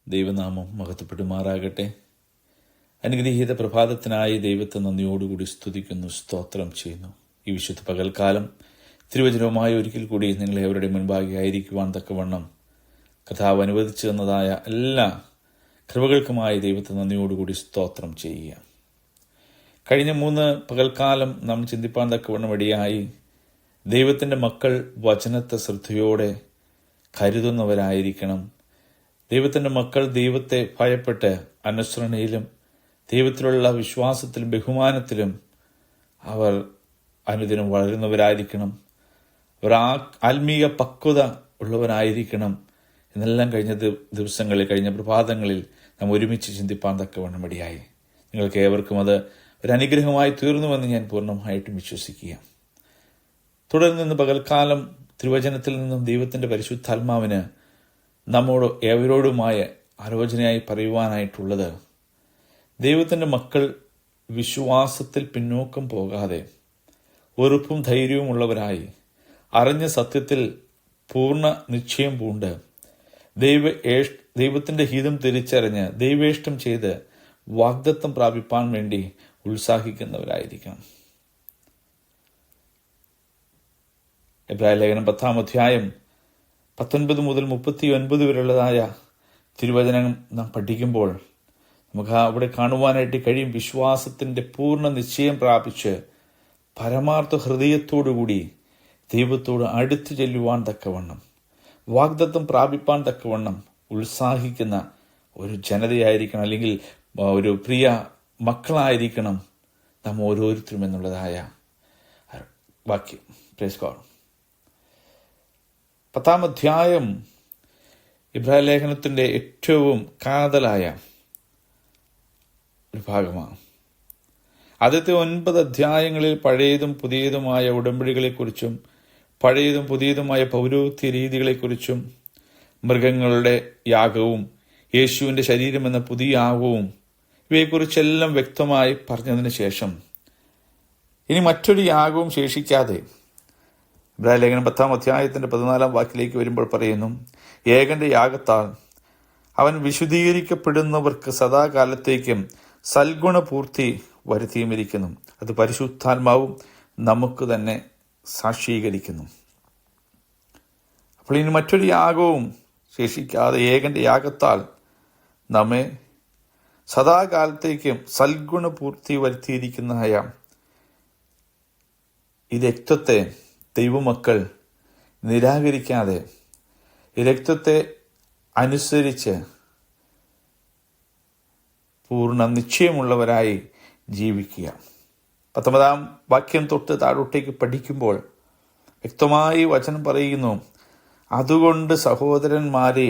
ദൈവനാമം മഹത്വപ്പെടുമാറാകട്ടെ. അനുഗ്രഹീത പ്രഭാതത്തിനായി ദൈവത്തെ നന്ദിയോടുകൂടി സ്തുതിക്കുന്നു, സ്തോത്രം ചെയ്യുന്നു. ഈ വിശുദ്ധ പകൽക്കാലം തിരുവചനവുമായി ഒരിക്കൽ കൂടി നിങ്ങളെ അവരുടെ മുൻപാകെ ആയിരിക്കുവാൻ തക്കവണ്ണം കർത്താവ് അനുവദിച്ചു തന്നതായ എല്ലാ കൃപകൾക്കുമായി ദൈവത്തെ നന്ദിയോടുകൂടി സ്തോത്രം ചെയ്യുക. കഴിഞ്ഞ 3 പകൽക്കാലം നാം ചിന്തിപ്പാൻ തക്കവണ്ണം ഇടയായി ദൈവത്തിൻ്റെ മക്കൾ വചനത്തെ ശ്രദ്ധയോടെ കരുതുന്നവരായിരിക്കണം. ദൈവത്തിൻ്റെ മക്കൾ ദൈവത്തെ ഭയപ്പെട്ട് അനുസരണയിലും ദൈവത്തിലുള്ള വിശ്വാസത്തിലും ബഹുമാനത്തിലും അവർ അനുദിനം വളരുന്നവരായിരിക്കണം. അവർ ആത്മീയ പക്വത ഉള്ളവരായിരിക്കണം എന്നെല്ലാം കഴിഞ്ഞ പ്രഭാതങ്ങളിൽ നാം ഒരുമിച്ച് ചിന്തിപ്പാൻ തക്കവണ്ണം ഇടയായി. നിങ്ങൾക്ക് ഏവർക്കും അത് ഒരു അനുഗ്രഹമായി തീർന്നുവെന്ന് ഞാൻ പൂർണ്ണമായിട്ടും വിശ്വസിക്കുക. തുടർന്ന് ഇന്ന് പകൽക്കാലം തിരുവചനത്തിൽ നിന്നും ദൈവത്തിൻ്റെ പരിശുദ്ധാത്മാവിന് നമ്മോട് ഏവരോടുമായ ആലോചനയായി പറയുവാനായിട്ടുള്ളത്, ദൈവത്തിൻ്റെ മക്കൾ വിശ്വാസത്തിൽ പിന്നോക്കം പോകാതെ വെറുപ്പും ധൈര്യവും ഉള്ളവരായി അറിഞ്ഞ സത്യത്തിൽ പൂർണ്ണ നിശ്ചയം പൂണ്ട് ദൈവത്തിൻ്റെ ഹിതം തിരിച്ചറിഞ്ഞ് ദൈവേഷ്ടം ചെയ്ത് വാഗ്ദത്തം പ്രാപിപ്പാൻ വേണ്ടി ഉത്സാഹിക്കുന്നവരായിരിക്കണം. എബ്രായ ലേഖനം 10-ാം അധ്യായം 19 മുതൽ 39 വരെയുള്ളതായ തിരുവചനം നാം പഠിക്കുമ്പോൾ നമുക്ക് അവിടെ കാണുവാനായിട്ട് കഴിയും. വിശ്വാസത്തിൻ്റെ പൂർണ്ണ നിശ്ചയം പ്രാപിച്ച് പരമാർത്ഥ ഹൃദയത്തോടുകൂടി ദൈവത്തോട് അടുത്തു ചെല്ലുവാൻ തക്കവണ്ണം വാഗ്ദത്തം പ്രാപിപ്പാൻ തക്കവണ്ണം ഉത്സാഹിക്കുന്ന ഒരു ജനതയായിരിക്കണം, അല്ലെങ്കിൽ ഒരു പ്രിയ മക്കളായിരിക്കണം നാം ഓരോരുത്തരും എന്നുള്ളതായ വാക്യം. Praise God. 10-ാം അധ്യായം ഇബ്രായ ലേഖനത്തിൻ്റെ ഏറ്റവും കാതലായ ഒരു ഭാഗമാണ്. ആദ്യത്തെ 9 അധ്യായങ്ങളിൽ പഴയതും പുതിയതുമായ ഉടമ്പടികളെക്കുറിച്ചും പഴയതും പുതിയതുമായ പൗരോഹിത്യ രീതികളെക്കുറിച്ചും മൃഗങ്ങളുടെ യാഗവും യേശുവിൻ്റെ ശരീരം എന്ന പുതിയ യാഗവും ഇവയെക്കുറിച്ചെല്ലാം വ്യക്തമായി പറഞ്ഞതിന് ശേഷം ഇനി മറ്റൊരു യാഗവും ശേഷിക്കാതെ ഇബ്രായ ലേഖനം 10-ാം അധ്യായത്തിൻ്റെ 14-ാം വാക്യത്തിലേക്ക് വരുമ്പോൾ പറയുന്നു, ഏകന്റെ യാഗത്താൽ അവൻ വിശുദ്ധീകരിക്കപ്പെടുന്നവർക്ക് സദാകാലത്തേക്കും സൽഗുണപൂർത്തി വരുത്തിയുമിരിക്കുന്നു. അത് പരിശുദ്ധാത്മാവും നമുക്ക് തന്നെ സാക്ഷീകരിക്കുന്നു. അപ്പോൾ ഇനി മറ്റൊരു യാഗവും ശേഷിക്കാതെ ഏകന്റെ യാഗത്താൽ നമ്മെ സദാകാലത്തേക്കും സൽഗുണപൂർത്തി വരുത്തിയിരിക്കുന്നതായ ഈ രക്തത്തെ ദൈവമക്കൾ നിരാകരിക്കാതെ ഈ രക്തത്തെ അനുസരിച്ച് പൂർണ്ണ നിശ്ചയമുള്ളവരായി ജീവിക്കുക. 19-ാം വാക്യം തൊട്ട് താഴോട്ടേക്ക് പഠിക്കുമ്പോൾ വ്യക്തമായി വചനം പറയുന്നു, അതുകൊണ്ട് സഹോദരന്മാരെ,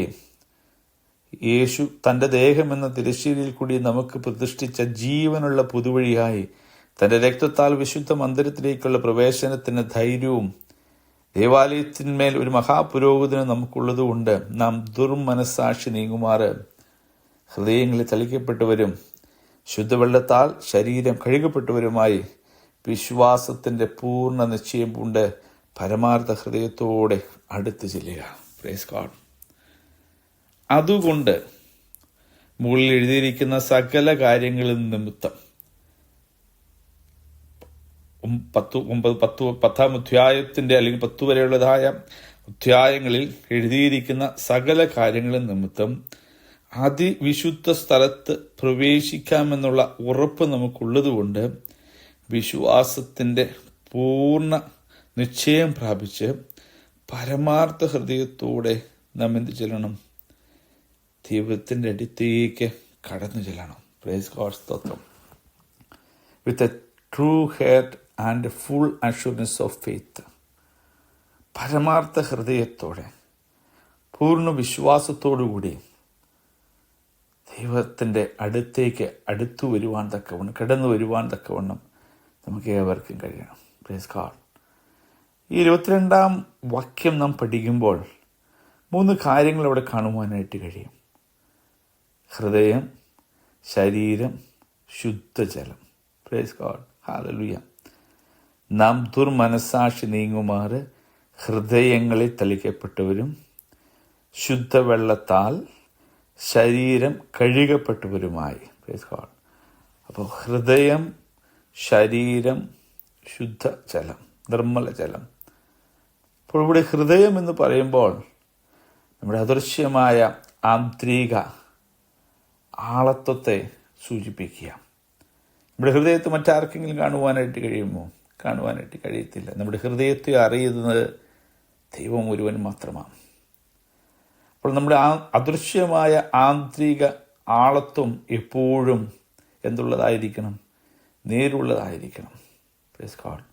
യേശു തൻ്റെ ദേഹമെന്ന തിരശ്ശീലയിൽ കൂടി നമുക്ക് പ്രതിഷ്ഠിച്ച ജീവനുള്ള പുതുവഴിയായി തൻ്റെ രക്തത്താൽ വിശുദ്ധ മന്ദിരത്തിലേക്കുള്ള പ്രവേശനത്തിന് ധൈര്യവും ദേവാലയത്തിന്മേൽ ഒരു മഹാപുരോഹിതന് നമുക്കുള്ളതുകൊണ്ട് നാം ദുർമനസ്സാക്ഷി നീങ്ങുമാറ് ഹൃദയങ്ങളിൽ തളിക്കപ്പെട്ടവരും ശുദ്ധവെള്ളത്താൽ ശരീരം കഴുകപ്പെട്ടവരുമായി വിശ്വാസത്തിൻ്റെ പൂർണ്ണ നിശ്ചയം കൊണ്ട് പരമാർത്ഥ ഹൃദയത്തോടെ അടുത്ത് ചെല്ലുക. Praise God. അതുകൊണ്ട് മുകളിൽ എഴുതിയിരിക്കുന്ന സകല കാര്യങ്ങളിൽ നിമിത്തം 10-ാം അധ്യായത്തിൻ്റെ അല്ലെങ്കിൽ 10 വരെയുള്ളതായ അധ്യായങ്ങളിൽ എഴുതിയിരിക്കുന്ന സകല കാര്യങ്ങളും നിമിത്തം അതിവിശുദ്ധ സ്ഥലത്ത് പ്രവേശിക്കാമെന്നുള്ള ഉറപ്പ് നമുക്കുള്ളതുകൊണ്ട് വിശ്വാസത്തിൻ്റെ പൂർണ്ണ നിശ്ചയം പ്രാപിച്ച് പരമാർത്ഥ ഹൃദയത്തോടെ നാം എന്ത് ചെല്ലണം? ദൈവത്തിൻ്റെ അടുത്തേക്ക് കടന്നു ചെല്ലണം. Praise God. സ്തോത്രം. With a true heart and full assurance of faith. പരമാർത്ഥ ഹൃദയത്തോടെ പൂർണ്ണ വിശ്വാസത്തോടുകൂടി ദൈവത്തിൻ്റെ അടുത്തേക്ക് കടന്നു വരുവാൻ തക്കവണ്ണം നമുക്ക് ഏവർക്കും കഴിയണം. Praise God. ഈ 22-ാം വാക്യം നാം പഠിക്കുമ്പോൾ 3 കാര്യങ്ങൾ അവിടെ കാണുവാനായിട്ട് കഴിയും. ഹൃദയം, ശരീരം, ശുദ്ധജലം. Praise God. ഹല്ലേലൂയ. നാം ദുർമനസ്സാക്ഷി നീങ്ങുമാറ് ഹൃദയങ്ങളിൽ തളിക്കപ്പെട്ടവരും ശുദ്ധവെള്ളത്താൽ ശരീരം കഴുകപ്പെട്ടവരുമായി. Price God. അപ്പോൾ ഹൃദയം, ശരീരം, ശുദ്ധജലം, നിർമ്മല ജലം. അപ്പോൾ ഇവിടെ ഹൃദയം എന്ന് പറയുമ്പോൾ നമ്മുടെ അദൃശ്യമായ ആന്തരിക ആളത്വത്തെ സൂചിപ്പിക്കുക. നമ്മുടെ ഹൃദയത്തെ മറ്റാർക്കെങ്കിലും കാണുവാനായിട്ട് കഴിയുമോ? കാണുവാനായിട്ട് കഴിയത്തില്ല. നമ്മുടെ ഹൃദയത്തെ അറിയുന്നത് ദൈവം ഒരുവൻ മാത്രമാണ്. അപ്പോൾ നമ്മുടെ അദൃശ്യമായ ആന്തരിക ആളത്വം എപ്പോഴും എന്തുള്ളതായിരിക്കണം? നേരുള്ളതായിരിക്കണം. Praise God.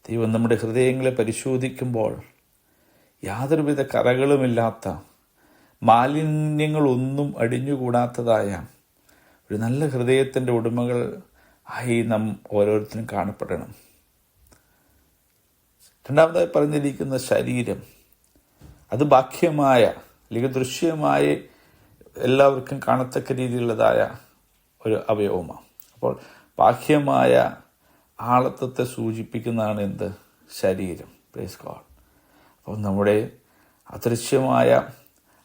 ദൈവം നമ്മുടെ ഹൃദയങ്ങളെ പരിശോധിക്കുമ്പോൾ യാതൊരുവിധ കറകളുമില്ലാത്ത, മാലിന്യങ്ങളൊന്നും അടിഞ്ഞുകൂടാത്തതായ ഒരു നല്ല ഹൃദയത്തിൻ്റെ ഉടമകൾ ആയി നാം ഓരോരുത്തരും കാണപ്പെടണം. രണ്ടാമതായി പറഞ്ഞിരിക്കുന്ന ശരീരം, അത് ബാഹ്യമായ അല്ലെങ്കിൽ ദൃശ്യമായി എല്ലാവർക്കും കാണത്തക്ക രീതിയിലുള്ളതായ ഒരു അവയവമാണ്. അപ്പോൾ ബാഹ്യമായ ആളത്വത്തെ സൂചിപ്പിക്കുന്നതാണ് എന്ത്? ശരീരം. Price God. അപ്പോൾ നമ്മുടെ അദൃശ്യമായ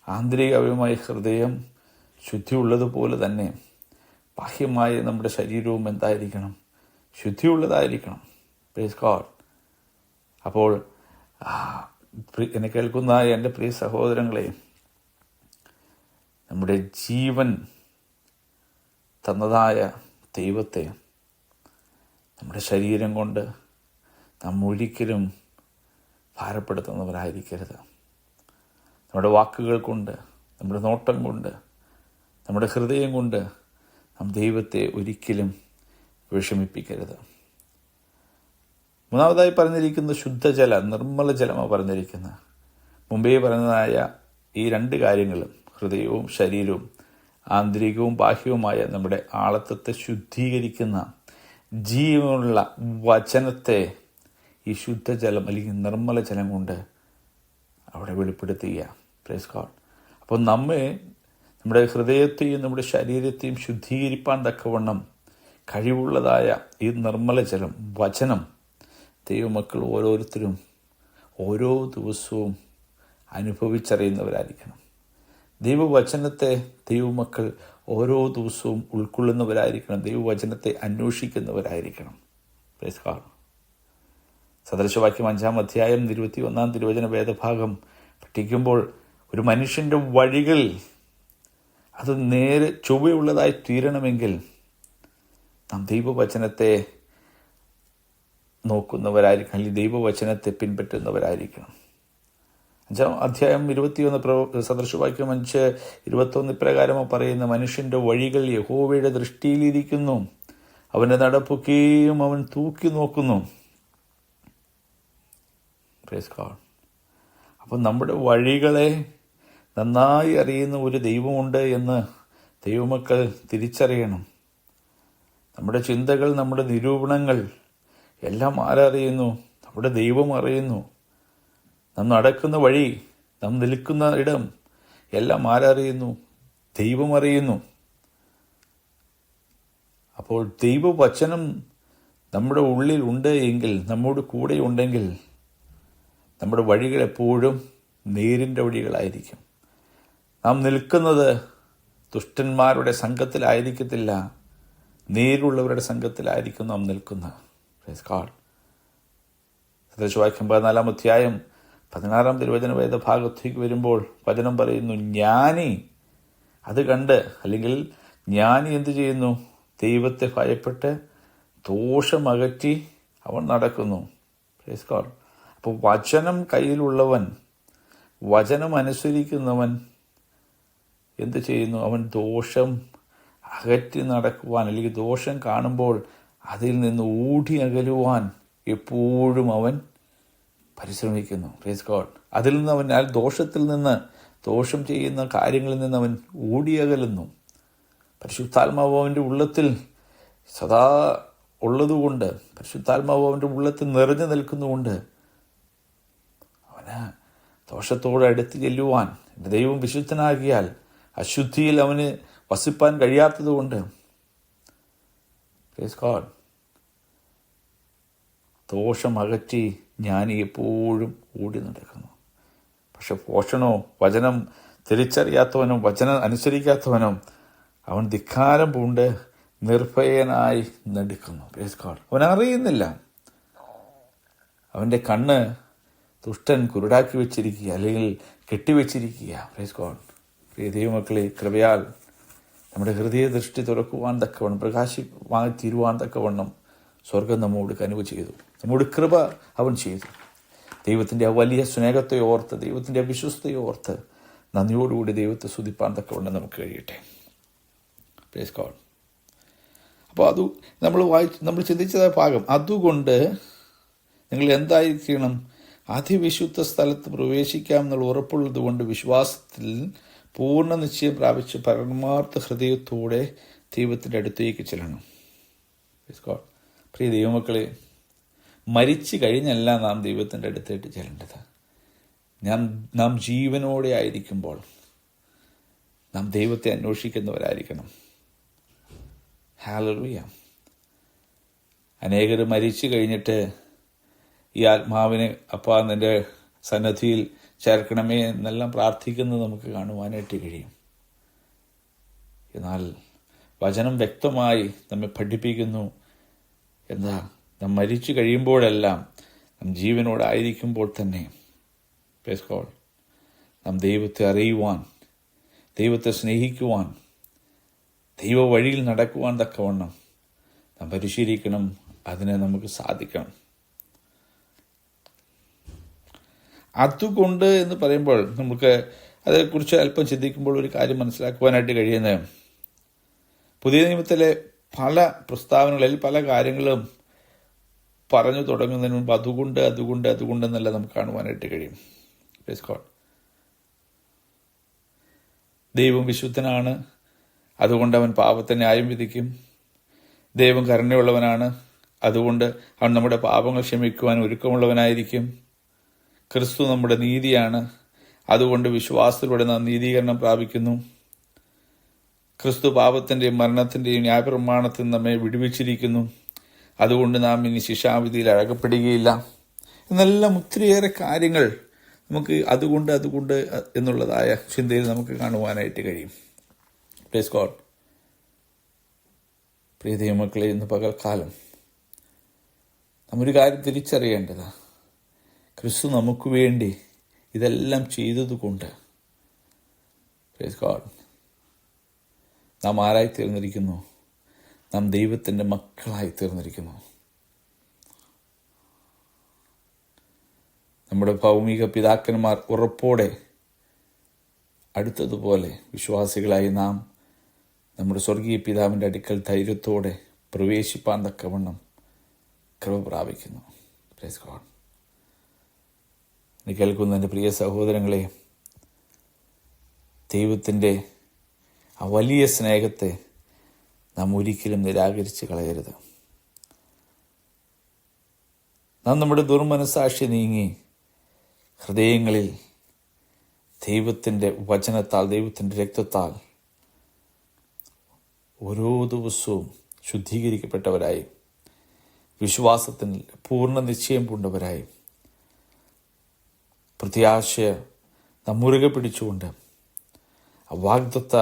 ആന്തരിക അവയവമായ ഹൃദയം ശുദ്ധിയുള്ളതുപോലെ തന്നെ ബാഹ്യമായ നമ്മുടെ ശരീരവും എന്തായിരിക്കണം? ശുദ്ധിയുള്ളതായിരിക്കണം. Praise God. അപ്പോൾ എന്നെ കേൾക്കുന്ന എൻ്റെ പ്രിയ സഹോദരങ്ങളെ, നമ്മുടെ ജീവൻ തന്നതായ ദൈവത്തെ നമ്മുടെ ശരീരം കൊണ്ട് നാം ഒരിക്കലും ഭാരപ്പെടുത്തുന്നവരായിരിക്കരുത്. നമ്മുടെ വാക്കുകൾ കൊണ്ട്, നമ്മുടെ നോട്ടം കൊണ്ട്, നമ്മുടെ ഹൃദയം കൊണ്ട് നാം ദൈവത്തെ ഒരിക്കലും വിഷമിപ്പിക്കരുത്. മൂന്നാമതായി പറഞ്ഞിരിക്കുന്ന ശുദ്ധജല, നിർമ്മല ജലമാണ് പറഞ്ഞിരിക്കുന്നത്. മുമ്പേ പറഞ്ഞതായ ഈ രണ്ട് കാര്യങ്ങളും, ഹൃദയവും ശരീരവും ആന്തരികവും ബാഹ്യവുമായ നമ്മുടെ ആളത്വത്തെ ശുദ്ധീകരിക്കുന്ന ജീവനുള്ള വചനത്തെ ഈ ശുദ്ധജലം അല്ലെങ്കിൽ നിർമ്മല ജലം കൊണ്ട് അവിടെ വെളിപ്പെടുത്തുക. Price God. അപ്പോൾ നമ്മുടെ ഹൃദയത്തെയും നമ്മുടെ ശരീരത്തെയും ശുദ്ധീകരിപ്പാൻ തക്കവണ്ണം കഴിവുള്ളതായ ഈ നിർമ്മല ജലം, വചനം, ദൈവമക്കൾ ഓരോരുത്തരും ഓരോ ദിവസവും അനുഭവിച്ചറിയുന്നവരായിരിക്കണം. ദൈവവചനത്തെ ദൈവമക്കൾ ഓരോ ദിവസവും ഉൾക്കൊള്ളുന്നവരായിരിക്കണം. ദൈവവചനത്തെ അന്വേഷിക്കുന്നവരായിരിക്കണം. Praise God. സദൃശവാക്യം 5-ാം അധ്യായം 21-ാം തിരുവചന വേദഭാഗം പഠിക്കുമ്പോൾ ഒരു മനുഷ്യൻ്റെ വഴികൾ അത് നേരെ ചൊവ്വയുള്ളതായി തീരണമെങ്കിൽ നാം ദൈവവചനത്തെ നോക്കുന്നവരായിരിക്കണം, അല്ലെങ്കിൽ ദൈവവചനത്തെ പിൻപറ്റുന്നവരായിരിക്കണം. 5-ാം അധ്യായം 21 സദൃശവാക്യം 5:21 ഇപ്രകാരമോ പറയുന്ന, മനുഷ്യന്റെ വഴികൾ യഹോവയുടെ ദൃഷ്ടിയിലിരിക്കുന്നു, അവന്റെ നടപ്പൊക്കെയും അവൻ തൂക്കി നോക്കുന്നു. Praise God. അപ്പം നമ്മുടെ വഴികളെ നന്നായി അറിയുന്ന ഒരു ദൈവമുണ്ട് എന്ന് ദൈവമക്കൾ തിരിച്ചറിയണം. നമ്മുടെ ചിന്തകൾ, നമ്മുടെ നിരൂപണങ്ങൾ എല്ലാം ആരറിയുന്നു? നമ്മുടെ ദൈവം അറിയുന്നു. നാം നടക്കുന്ന വഴി, നാം നിൽക്കുന്ന ഇടം എല്ലാം ആരറിയുന്നു? ദൈവം അറിയുന്നു. അപ്പോൾ ദൈവവചനം നമ്മുടെ ഉള്ളിൽ ഉണ്ട് എങ്കിൽ, നമ്മോട് കൂടെ ഉണ്ടെങ്കിൽ, നമ്മുടെ വഴികൾ എപ്പോഴും നേരിൻ്റെ വഴികളായിരിക്കും. നാം നിൽക്കുന്നത് ദുഷ്ടന്മാരുടെ സംഘത്തിലായിരിക്കത്തില്ല, നേരുള്ളവരുടെ സംഘത്തിലായിരിക്കും നാം നിൽക്കുന്നത്. Praise God. സദൃശവാക്യം 14-ാം അധ്യായം 16-ാം തിരുവചന വേദഭാഗത്തേക്ക് വരുമ്പോൾ വചനം പറയുന്നു, ജ്ഞാനി അത് കണ്ട്, അല്ലെങ്കിൽ ജ്ഞാനി എന്ത് ചെയ്യുന്നു? ദൈവത്തെ ഭയപ്പെട്ട് ദോഷമകറ്റി അവൻ നടക്കുന്നു. Price God. അപ്പോൾ വചനം കയ്യിലുള്ളവൻ, വചനം അനുസരിക്കുന്നവൻ എന്ത് ചെയ്യുന്നു? അവൻ ദോഷം അകറ്റി നടക്കുവാൻ, അല്ലെങ്കിൽ ദോഷം കാണുമ്പോൾ അതിൽ നിന്ന് ഓടി അകലുവാൻ എപ്പോഴും അവൻ പരിശ്രമിക്കുന്നു. Praise God. അതിൽ നിന്ന് അവൻ, ദോഷത്തിൽ നിന്ന്, ദോഷം ചെയ്യുന്ന കാര്യങ്ങളിൽ നിന്ന് അവൻ ഓടിയകലുന്നു. പരിശുദ്ധാത്മാവ് അവൻ്റെ ഉള്ളത്തിൽ സദാ ഉള്ളതുകൊണ്ട്, പരിശുദ്ധാത്മാവ് അവൻ്റെ ഉള്ളത്തിൽ നിറഞ്ഞു നിൽക്കുന്നുകൊണ്ട് അവന് ദോഷത്തോട് അടുത്ത് ചെല്ലുവാൻ, ദൈവം വിശുദ്ധനാകിയാൽ അശുദ്ധിയിൽ അവന് വസിപ്പാൻ കഴിയാത്തതുകൊണ്ട്, പ്രൈസ് ഗോഡ്, ദോഷം അകറ്റി ജ്ഞാനി എപ്പോഴും ഓടി നടക്കുന്നു. പക്ഷെ പോഷണോ, വചനം തിരിച്ചറിയാത്തവനും വചനം അനുസരിക്കാത്തവനും അവൻ ധിക്കാരം പൂണ്ട് നിർഭയനായി നടുക്കുന്നു. Praise God. അവൻ അറിയുന്നില്ല. അവൻ്റെ കണ്ണ് ദുഷ്ടൻ കുരുടാക്കി വെച്ചിരിക്കുക, അല്ലെങ്കിൽ കെട്ടിവെച്ചിരിക്കുക. Praise God. പ്രിയ ദൈവമക്കളെ, കൃപയാൽ നമ്മുടെ ഹൃദയ ദൃഷ്ടി തുറക്കുവാൻ തക്കവണ്ണം, പ്രകാശിവാൻ തീരുവാൻ തക്കവണ്ണം സ്വർഗം നമ്മോട് കനിവ് ചെയ്തു. നമ്മോട് കൃപ അവൻ ചെയ്തു. ദൈവത്തിൻ്റെ ആ വലിയ സ്നേഹത്തെ ഓർത്ത്, ദൈവത്തിൻ്റെ വിശ്വസ്തയെ ഓർത്ത് നന്ദിയോടുകൂടി ദൈവത്തെ സ്തുതിപ്പാൻ തക്കവണ്ണം നമുക്ക് കഴിയട്ടെ. Price God. അപ്പോൾ നമ്മൾ ചിന്തിച്ചതായ ഭാഗം, അതുകൊണ്ട് നിങ്ങൾ എന്തായിരിക്കണം? അതിവിശുദ്ധ സ്ഥലത്ത് പ്രവേശിക്കാം എന്നുള്ള ഉറപ്പുള്ളത് കൊണ്ട് വിശ്വാസത്തിൽ പൂർണ്ണ നിശ്ചയം പ്രാപിച്ച് പരമാർത്ഥ ഹൃദയത്തോടെ ദൈവത്തിൻ്റെ അടുത്തേക്ക് ചെല്ലണം. Praise God. പ്രിയ ദൈവമക്കളെ, മരിച്ചു കഴിഞ്ഞല്ല നാം ദൈവത്തിൻ്റെ അടുത്തേക്ക് ചെല്ലേണ്ടത്. നാം ജീവനോടെ ആയിരിക്കുമ്പോൾ നാം ദൈവത്തെ അന്വേഷിക്കുന്നവരായിരിക്കണം. ഹല്ലേലൂയ. അനേകർ മരിച്ചു കഴിഞ്ഞിട്ട് ഈ ആത്മാവിനെ അപ്പാ നിന്റെ സന്നദ്ധിയിൽ ചേർക്കണമേ എന്നെല്ലാം പ്രാർത്ഥിക്കുന്നത് നമുക്ക് കാണുവാനായിട്ട് കഴിയും. എന്നാൽ വചനം വ്യക്തമായി നമ്മെ പഠിപ്പിക്കുന്നു. എന്താ? നാം മരിച്ചു കഴിയുമ്പോഴെല്ലാം നാം ജീവനോടായിരിക്കുമ്പോൾ തന്നെ പ്രൈസ് ഗോഡ്, നാം ദൈവത്തെ അറിയുവാൻ, ദൈവത്തെ സ്നേഹിക്കുവാൻ, ദൈവ വഴിയിൽ നടക്കുവാൻ തക്കവണ്ണം നാം പരിശീലിക്കണം. അതിനെ നമുക്ക് സാധിക്കണം. അതുകൊണ്ട് എന്ന് പറയുമ്പോൾ നമുക്ക് അതേക്കുറിച്ച് അല്പം ചിന്തിക്കുമ്പോൾ ഒരു കാര്യം മനസ്സിലാക്കുവാനായിട്ട് കഴിയുന്നത്, പുതിയ നിയമത്തിലെ പല പ്രസ്താവനകളിൽ പല കാര്യങ്ങളും പറഞ്ഞു തുടങ്ങുന്നതിന് മുമ്പ് അതുകൊണ്ടെന്നല്ല നമുക്ക് കാണുവാനായിട്ട് കഴിയും. Praise God. ദൈവം വിശുദ്ധനാണ്, അതുകൊണ്ട് അവൻ പാപത്തെ ന്യായം വിധിക്കും. ദൈവം കരുണയുള്ളവനാണ്, അതുകൊണ്ട് അവൻ നമ്മുടെ പാപങ്ങൾ ക്ഷമിക്കുവാൻ ഒരുക്കമുള്ളവനായിരിക്കും. ക്രിസ്തു നമ്മുടെ നീതിയാണ്, അതുകൊണ്ട് വിശ്വാസത്തിലൂടെ നാം നീതീകരണം പ്രാപിക്കുന്നു. ക്രിസ്തു പാപത്തിൻ്റെയും മരണത്തിൻ്റെയും ന്യായപ്രമാണത്തിൽ നമ്മെ വിടുവിച്ചിരിക്കുന്നു, അതുകൊണ്ട് നാം ഇനി ശിക്ഷാവിധിയിൽ അഴകപ്പെടുകയില്ല. എന്നെല്ലാം ഒത്തിരിയേറെ കാര്യങ്ങൾ നമുക്ക് അതുകൊണ്ട് എന്നുള്ളതായ ചിന്തയിൽ നമുക്ക് കാണുവാനായിട്ട് കഴിയും. Praise God. പ്രിയ ദൈവമക്കളെ, ഇന്ന് പകൽക്കാലം നമ്മൊരു കാര്യം തിരിച്ചറിയേണ്ടത്, ക്രിസ്തു നമുക്ക് വേണ്ടി ഇതെല്ലാം ചെയ്തതുകൊണ്ട് പ്രൈസ് ഗോഡ് നാം ആരായി തീർന്നിരിക്കുന്നു? നാം ദൈവത്തിൻ്റെ മക്കളായി തീർന്നിരിക്കുന്നു. നമ്മുടെ ഭൗമിക പിതാക്കന്മാർ ഉറപ്പോടെ അടുത്തതുപോലെ വിശ്വാസികളായി നാം നമ്മുടെ സ്വർഗീയ പിതാവിൻ്റെ അടുക്കൽ ധൈര്യത്തോടെ പ്രവേശിപ്പാൻ തക്കവണ്ണം കൃപ പ്രാപിക്കുന്നു. Praise God. എന്നെ കേൾക്കുന്ന എൻ്റെ പ്രിയ സഹോദരങ്ങളെ, ദൈവത്തിൻ്റെ ആ വലിയ സ്നേഹത്തെ നാം ഒരിക്കലും നിരാകരിച്ച് കളയരുത്. നാം നമ്മുടെ ദുർമനസാക്ഷി നീങ്ങി ഹൃദയങ്ങളിൽ ദൈവത്തിൻ്റെ വചനത്താൽ, ദൈവത്തിൻ്റെ രക്തത്താൽ ഓരോ ദിവസവും ശുദ്ധീകരിക്കപ്പെട്ടവരായി, വിശ്വാസത്തിൽ പൂർണ്ണ നിശ്ചയം പൂണ്ടവരായി, പ്രത്യാശയെ നാം മുറുകെ പിടിച്ചുകൊണ്ട് ആ വാഗ്ദത്ത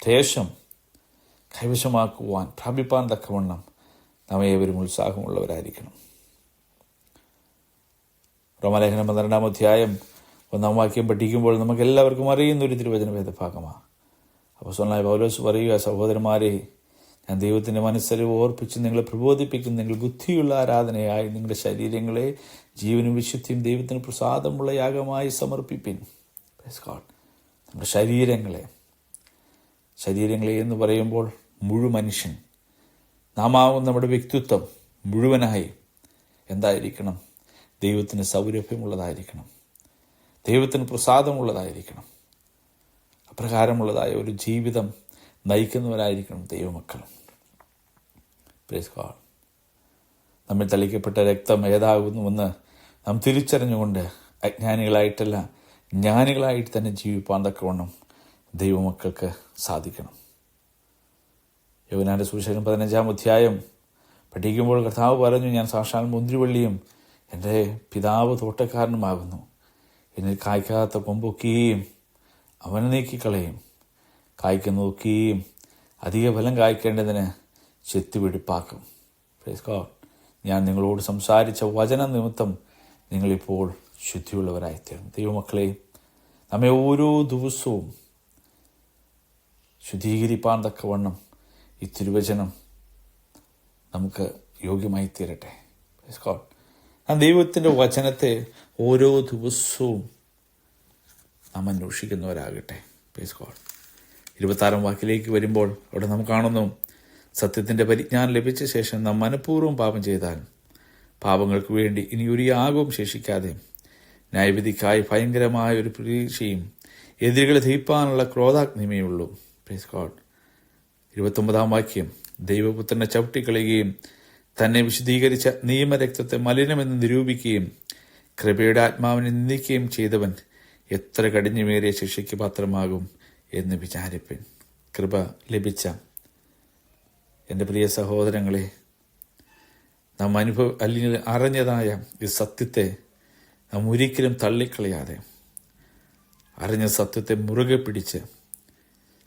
ദേശം കൈവശമാക്കുവാൻ പ്രാപിപ്പാൻ തക്കവണ്ണം നാം ഏവരും ഉത്സാഹമുള്ളവരായിരിക്കണം. റോമാലേഖനം 12-ാം അധ്യായം 1-ാം വാക്യം പഠിക്കുമ്പോൾ നമുക്ക് എല്ലാവർക്കും അറിയുന്ന ഒരു തിരുവചന വേദഭാഗമാണ്. അപ്പോസ്തലനായ പൗലോസ് പറയുക, സഹോദരന്മാരെ, ഞാൻ ദൈവത്തിൻ്റെ മനസ്സറിവ് ഓർപ്പിച്ച് നിങ്ങളെ പ്രബോധിപ്പിക്കുന്ന നിങ്ങൾ ബുദ്ധിയുള്ള ആരാധനയായി നിങ്ങളുടെ ശരീരങ്ങളെ ജീവനും വിശുദ്ധിയും ദൈവത്തിന് പ്രസാദമുള്ള യാഗമായി സമർപ്പിപ്പിൻ. Praise God. നമ്മുടെ ശരീരങ്ങളെ എന്ന് പറയുമ്പോൾ മുഴുമനുഷ്യൻ, നാമാവും നമ്മുടെ വ്യക്തിത്വം മുഴുവനായി എന്തായിരിക്കണം? ദൈവത്തിന് സൗരഭ്യമുള്ളതായിരിക്കണം, ദൈവത്തിന് പ്രസാദമുള്ളതായിരിക്കണം. അപ്രകാരമുള്ളതായ ഒരു ജീവിതം നയിക്കുന്നവരായിരിക്കണം ദൈവമക്കൾ. Praise God. നമ്മിൽ തളിക്കപ്പെട്ട രക്തം ഏതാകുന്നുവെന്ന് നാം തിരിച്ചറിഞ്ഞുകൊണ്ട് അജ്ഞാനികളായിട്ടല്ല, ജ്ഞാനികളായിട്ട് തന്നെ ജീവിപ്പാൻ തക്കവണ്ണം ദൈവമക്കൾക്ക് സാധിക്കണം. യോഹന്നാന്റെ സുവിശേഷം 15-ാം അധ്യായം പഠിക്കുമ്പോൾ കർത്താവ് പറഞ്ഞു, ഞാൻ സാക്ഷാൽ മുന്തിരിവള്ളിയും എൻ്റെ പിതാവ് തോട്ടക്കാരനുമാകുന്നു. എന്നിൽ കായ്ക്കാത്ത കൊമ്പൊക്കെയും അവൻ നീക്കിക്കളയും. കായ്ക്കുന്നതൊക്കെയും അധിക ഫലം കായ്ക്കേണ്ടതിന് ചെത്തിവെടിപ്പാക്കും. Praise God. ഞാൻ നിങ്ങളോട് സംസാരിച്ച വചന നിമിത്തം നിങ്ങളിപ്പോൾ ശുദ്ധിയുള്ളവരായിത്തീരും. ദൈവമക്കളെ, നമ്മെ ഓരോ ദിവസവും ശുദ്ധീകരിപ്പാൻ തക്കവണ്ണം ഈ തിരുവചനം നമുക്ക് യോഗ്യമായി തീരട്ടെ. Praise God. നാം ദൈവത്തിൻ്റെ വചനത്തെ ഓരോ ദിവസവും നാം അന്വേഷിക്കുന്നവരാകട്ടെ. Praise God. 26 വാക്യത്തിലേക്ക് വരുമ്പോൾ അവിടെ നാം കാണുന്നു, സത്യത്തിൻ്റെ പരിജ്ഞാനം ലഭിച്ച ശേഷം നാം മനഃപൂർവ്വം പാപം ചെയ്താൽ പാപങ്ങൾക്ക് വേണ്ടി ഇനി ഒരു യാഗവും ശേഷിക്കാതെ ന്യായവിധിക്കായി ഭയങ്കരമായ ഒരു പ്രതീക്ഷയും എതിരുകളെ ദഹിപ്പാനുള്ള ക്രോധാഗ്നിമയുള്ളൂ. Praise God. 29 വാക്യം, ദൈവപുത്രനെ ചവിട്ടിക്കളയുകയും തന്നെ വിശദീകരിച്ച നിയമരക്തത്തെ മലിനമെന്ന് നിരൂപിക്കുകയും കൃപയുടെ ആത്മാവിനെ നിന്ദിക്കുകയും ചെയ്തവൻ എത്ര കടിഞ്ഞുമേറിയ ശിക്ഷയ്ക്ക് പാത്രമാകും എന്ന് വിചാരിപ്പിൻ. കൃപ ലഭിച്ച എൻ്റെ പ്രിയ സഹോദരങ്ങളെ, നാം അല്ലെങ്കിൽ അറിഞ്ഞതായ ഈ സത്യത്തെ നാം ഒരിക്കലും തള്ളിക്കളയാതെ അറിഞ്ഞ സത്യത്തെ മുറുകെ പിടിച്ച്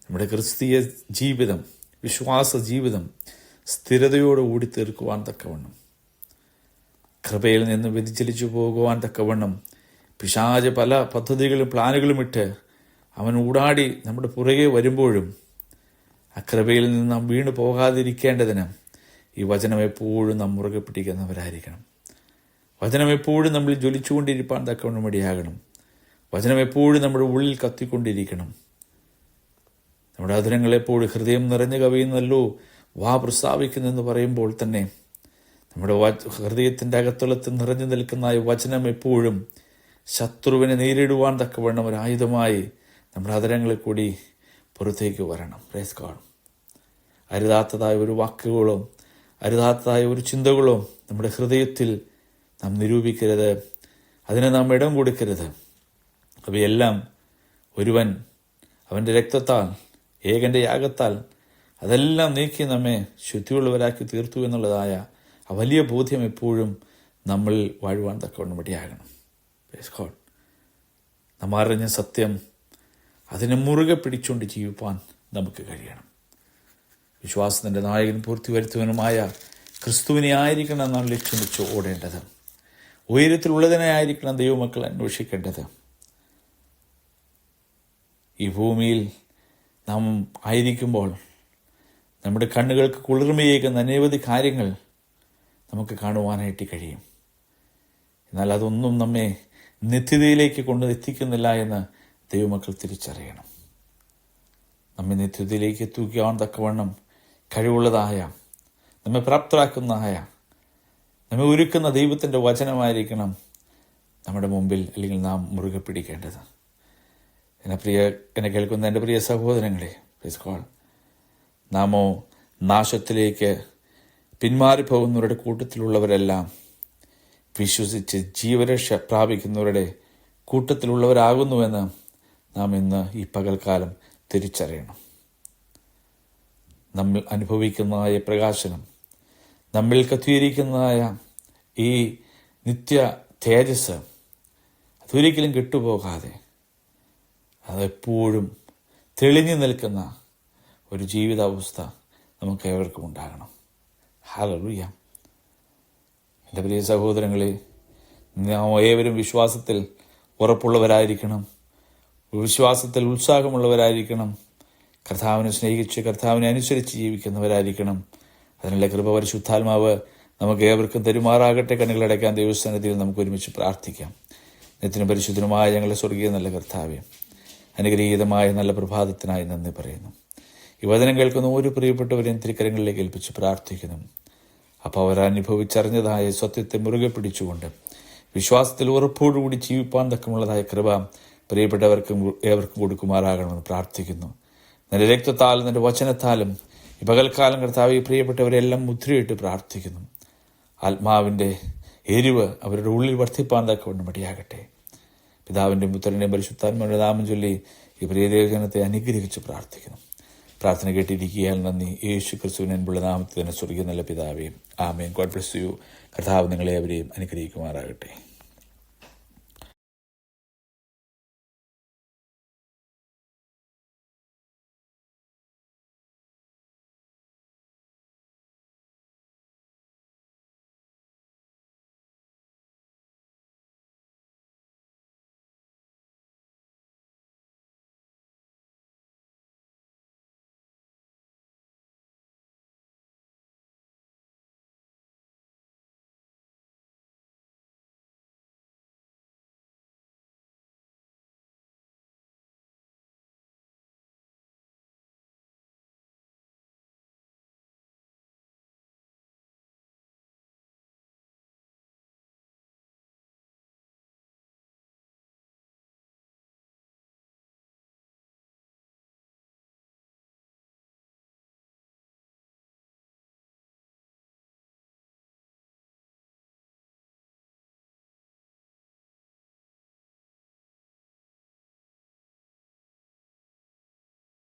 നമ്മുടെ ക്രിസ്തീയ ജീവിതം, വിശ്വാസ ജീവിതം സ്ഥിരതയോടെ ഓടി തീർക്കുവാൻ തക്കവണ്ണം, കൃപയിൽ നിന്ന് വ്യതിചലിച്ചു പോകുവാൻ തക്കവണ്ണം പിശാച് പല പദ്ധതികളും പ്ലാനുകളും ഇട്ട് അവൻ ഊടാടി നമ്മുടെ പുറകെ വരുമ്പോഴും ആ കൃപയിൽ നിന്ന് നാം വീണു പോകാതിരിക്കേണ്ടതിന് ഈ വചനം എപ്പോഴും നാം മുറുകെ പിടിക്കുന്നവരായിരിക്കണം. വചനം എപ്പോഴും നമ്മൾ ജ്വലിച്ചുകൊണ്ടിരിപ്പാൻ തക്കവണ്ണം ഇടയാകണം. വചനം എപ്പോഴും നമ്മുടെ ഉള്ളിൽ കത്തിക്കൊണ്ടിരിക്കണം. നമ്മുടെ അധരങ്ങളെപ്പോഴും ഹൃദയം നിറഞ്ഞു കവിയുന്നല്ലോ വാ പ്രസ്താവിക്കുന്നെന്ന് പറയുമ്പോൾ തന്നെ നമ്മുടെ ഹൃദയത്തിൻ്റെ അകത്തളത്തിൽ നിറഞ്ഞു നിൽക്കുന്ന ഈ വചനം എപ്പോഴും ശത്രുവിനെ നേരിടുവാൻ തക്കവണ്ണം ഒരു ആയുധമായി നമ്മുടെ അധരങ്ങളിൽ കൂടി പുറത്തേക്ക് വരണം. Praise God. അരുതാത്തതായ ഒരു വാക്കുകളോ അരുതാത്തതായ ഒരു ചിന്തകളോ നമ്മുടെ ഹൃദയത്തിൽ നാം നിരൂപിക്കരുത്. അതിന് നാം ഇടം കൊടുക്കരുത്. അവയെല്ലാം ഒരുവൻ അവൻ്റെ രക്തത്താൽ, ഏകൻ്റെ യാഗത്താൽ അതെല്ലാം നീക്കി നമ്മെ ശുദ്ധിയുള്ളവരാക്കി തീർത്തു എന്നുള്ളതായ ആ വലിയ ബോധ്യം എപ്പോഴും നമ്മൾ വാഴുവാൻ തക്കവണ്ണം ഇടയാകണം. Praise God. നാം അറിഞ്ഞ സത്യം അതിനെ മുറുകെ പിടിച്ചുകൊണ്ട് ജീവിപ്പാൻ നമുക്ക് കഴിയണം. വിശ്വാസത്തിൻ്റെ നായകൻ പൂർത്തി വരുത്തുവാനുമായ ക്രിസ്തുവിനെ ആയിരിക്കണം നാം ലക്ഷ്യം വെച്ച് ഓടേണ്ടത്. ഉയരത്തിലുള്ളതിനെ ആയിരിക്കണം ദൈവമക്കൾ അന്വേഷിക്കേണ്ടത്. ഈ ഭൂമിയിൽ നാം ആയിരിക്കുമ്പോൾ നമ്മുടെ കണ്ണുകൾക്ക് കുളിർമയേകുന്ന അനവധി കാര്യങ്ങൾ നമുക്ക് കാണുവാനായിട്ട് കഴിയും. എന്നാൽ അതൊന്നും നമ്മെ നിത്യതയിലേക്ക് എത്തിക്കുന്നില്ല എന്ന് ദൈവമക്കൾ തിരിച്ചറിയണം. നമ്മെ നിത്യതയിലേക്ക് എത്തിക്കുവാൻ തക്കവണ്ണം കഴിവുള്ളതായ, നമ്മെ പ്രാപ്തരാക്കുന്നതായ, നമ്മെ ഒരുക്കുന്ന ദൈവത്തിൻ്റെ വചനമായിരിക്കണം നമ്മുടെ മുമ്പിൽ അല്ലെങ്കിൽ നാം മുറുകെ പിടിക്കേണ്ടത്. എന്നെ കേൾക്കുന്ന എൻ്റെ പ്രിയ സഹോദരങ്ങളെ, പ്ലീസ് കോൾ, നാമോ നാശത്തിലേക്ക് പിന്മാറിപ്പോകുന്നവരുടെ കൂട്ടത്തിലുള്ളവരെല്ലാം വിശ്വസിച്ച് ജീവരക്ഷ പ്രാപിക്കുന്നവരുടെ കൂട്ടത്തിലുള്ളവരാകുന്നുവെന്ന് നാം ഇന്ന് ഈ പകൽക്കാലം തിരിച്ചറിയണം. നമ്മൾ അനുഭവിക്കുന്നതായ പ്രകാശനം, നമ്മിൽ കത്തിയിരിക്കുന്നതായ ഈ നിത്യ തേജസ് അതൊരിക്കലും കെട്ടുപോകാതെ അതെപ്പോഴും തെളിഞ്ഞു നിൽക്കുന്ന ഒരു ജീവിതാവസ്ഥ നമുക്ക് ഏവർക്കും ഉണ്ടാകണം. ഹല്ലേലൂയ. എൻ്റെ പ്രിയ സഹോദരങ്ങളെ, നാം ഏവരും വിശ്വാസത്തിൽ ഉറപ്പുള്ളവരായിരിക്കണം, വിശ്വാസത്തിൽ ഉത്സാഹമുള്ളവരായിരിക്കണം, കർത്താവിനെ സ്നേഹിച്ച് കർത്താവിനെ അനുസരിച്ച് ജീവിക്കുന്നവരായിരിക്കണം. അതിനുള്ള കൃപ പരിശുദ്ധാത്മാവ് നമുക്ക് ഏവർക്കും തരുമാറാകട്ടെ. കണ്ണുകളടയ്ക്കാൻ ദൈവസന്നിധിയിൽ നമുക്ക് ഒരുമിച്ച് പ്രാർത്ഥിക്കാം. നിത്യനും പരിശുദ്ധനുമായ ഞങ്ങളുടെ സ്വർഗീയ നല്ല കർത്താവേ, അനുഗ്രഹീതമായ നല്ല പ്രഭാതത്തിനായി നന്ദി പറയുന്നു. ഈ വചനം കേൾക്കുന്ന ഒരു പ്രിയപ്പെട്ടവരെയും തിരുക്കരങ്ങളിലേക്ക് ഏൽപ്പിച്ച് പ്രാർത്ഥിക്കുന്നു. അപ്പോൾ അവരനുഭവിച്ചറിഞ്ഞതായ സത്യത്തെ മുറുകെ പിടിച്ചുകൊണ്ട് വിശ്വാസത്തിൽ ഉറപ്പോടുകൂടി ജീവിപ്പാൻ തക്കമുള്ളതായ കൃപ പ്രിയപ്പെട്ടവർക്കും ഏവർക്കും കൊടുക്കുമാറാകണമെന്ന് പ്രാർത്ഥിക്കുന്നു. നിന്റെ രക്തത്താലും നിന്റെ വചനത്താലും ഈ പകൽക്കാലം കർത്താവ് ഈ പ്രിയപ്പെട്ടവരെല്ലാം മുദ്രയിട്ട് പ്രാർത്ഥിക്കുന്നു. ആത്മാവിൻ്റെ എരിവ് അവരുടെ ഉള്ളിൽ വർദ്ധിപ്പാൻ തക്കവണ്ണം മടിയാകട്ടെ. പിതാവിൻ്റെയും പുത്രൻ്റെയും പരിശുദ്ധാത്മാവിന്റെ നാമം ചൊല്ലി ഈ പ്രിയദേവജനത്തെ അനുഗ്രഹിച്ച് പ്രാർത്ഥിക്കുന്നു. പ്രാർത്ഥന കേട്ടിരിക്കുകയാൽ നന്ദി. യേശു ക്രിസ്തുവിൻ അൻപുള്ള നാമത്തിൽ തന്നെ സ്വർഗീയ നല്ല പിതാവേ, ആമേൻ. God bless you. കർത്താവ് നിങ്ങളെ അവരെയും അനുഗ്രഹിക്കുമാറാകട്ടെ.